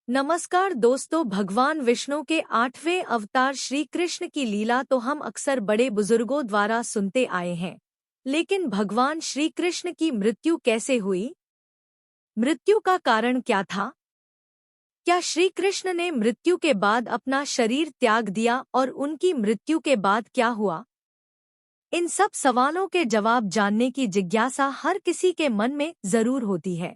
नमस्कार दोस्तों, भगवान विष्णु के 8वें अवतार श्री कृष्ण की लीला तो हम अक्सर बड़े बुजुर्गों द्वारा सुनते आए हैं। लेकिन भगवान श्री कृष्ण की मृत्यु कैसे हुई? मृत्यु का कारण क्या था? क्या श्री कृष्ण ने मृत्यु के बाद अपना शरीर त्याग दिया और उनकी मृत्यु के बाद क्या हुआ? इन सब सवालों के जवाब जानने की जिज्ञासा हर किसी के मन में जरूर होती है।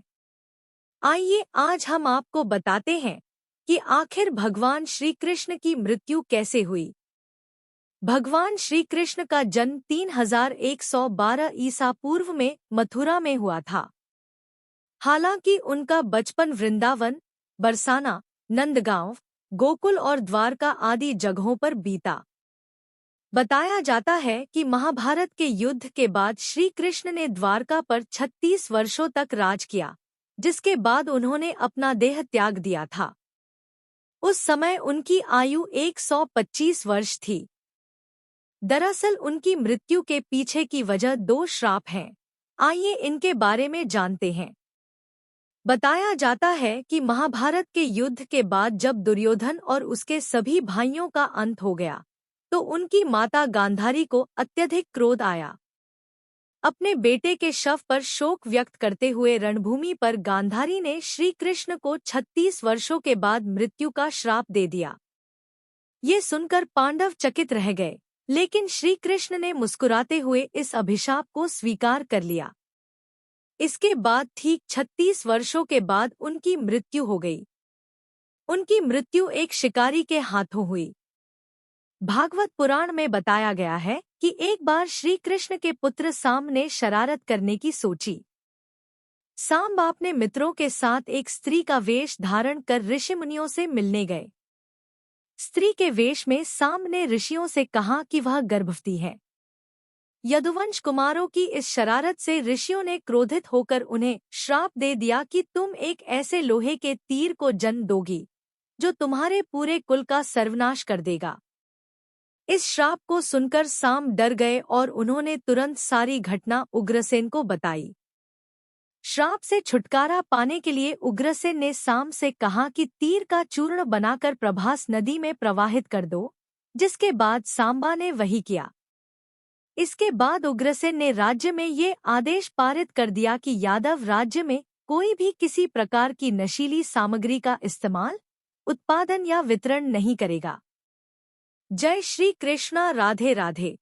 आइए आज हम आपको बताते हैं कि आखिर भगवान श्री कृष्ण की मृत्यु कैसे हुई। भगवान श्री कृष्ण का जन्म 3112 ईसा पूर्व में मथुरा में हुआ था। हालांकि उनका बचपन वृंदावन, बरसाना, नंदगांव, गोकुल और द्वारका आदि जगहों पर बीता। बताया जाता है कि महाभारत के युद्ध के बाद श्री कृष्ण ने द्वारका पर 36 वर्षों तक राज किया, जिसके बाद उन्होंने अपना देह त्याग दिया था। उस समय उनकी आयु 125 वर्ष थी। दरअसल उनकी मृत्यु के पीछे की वजह 2 श्राप हैं। आइए इनके बारे में जानते हैं। बताया जाता है कि महाभारत के युद्ध के बाद जब दुर्योधन और उसके सभी भाइयों का अंत हो गया, तो उनकी माता गांधारी को अत्यधिक क्रोध आया। अपने बेटे के शव पर शोक व्यक्त करते हुए रणभूमि पर गांधारी ने श्री कृष्ण को 36 वर्षों के बाद मृत्यु का श्राप दे दिया। ये सुनकर पांडव चकित रह गए, लेकिन श्री कृष्ण ने मुस्कुराते हुए इस अभिशाप को स्वीकार कर लिया। इसके बाद ठीक 36 वर्षों के बाद उनकी मृत्यु हो गई। उनकी मृत्यु एक शिकारी के हाथों हुई। भागवत पुराण में बताया गया है कि एक बार श्री कृष्ण के पुत्र साम्ब ने शरारत करने की सोची। साम्ब अपने मित्रों के साथ एक स्त्री का वेश धारण कर ऋषि मुनियों से मिलने गए। स्त्री के वेश में साम्ब ने ऋषियों से कहा कि वह गर्भवती है। यदुवंश कुमारों की इस शरारत से ऋषियों ने क्रोधित होकर उन्हें श्राप दे दिया कि तुम एक ऐसे लोहे के तीर को जन्म दोगी जो तुम्हारे पूरे कुल का सर्वनाश कर देगा। इस श्राप को सुनकर साम्ब डर गए और उन्होंने तुरंत सारी घटना उग्रसेन को बताई। श्राप से छुटकारा पाने के लिए उग्रसेन ने साम्ब से कहा कि तीर का चूर्ण बनाकर प्रभास नदी में प्रवाहित कर दो, जिसके बाद सांबा ने वही किया। इसके बाद उग्रसेन ने राज्य में ये आदेश पारित कर दिया कि यादव राज्य में कोई भी किसी प्रकार की नशीली सामग्री का इस्तेमाल, उत्पादन या वितरण नहीं करेगा। जय श्री कृष्णा। राधे राधे।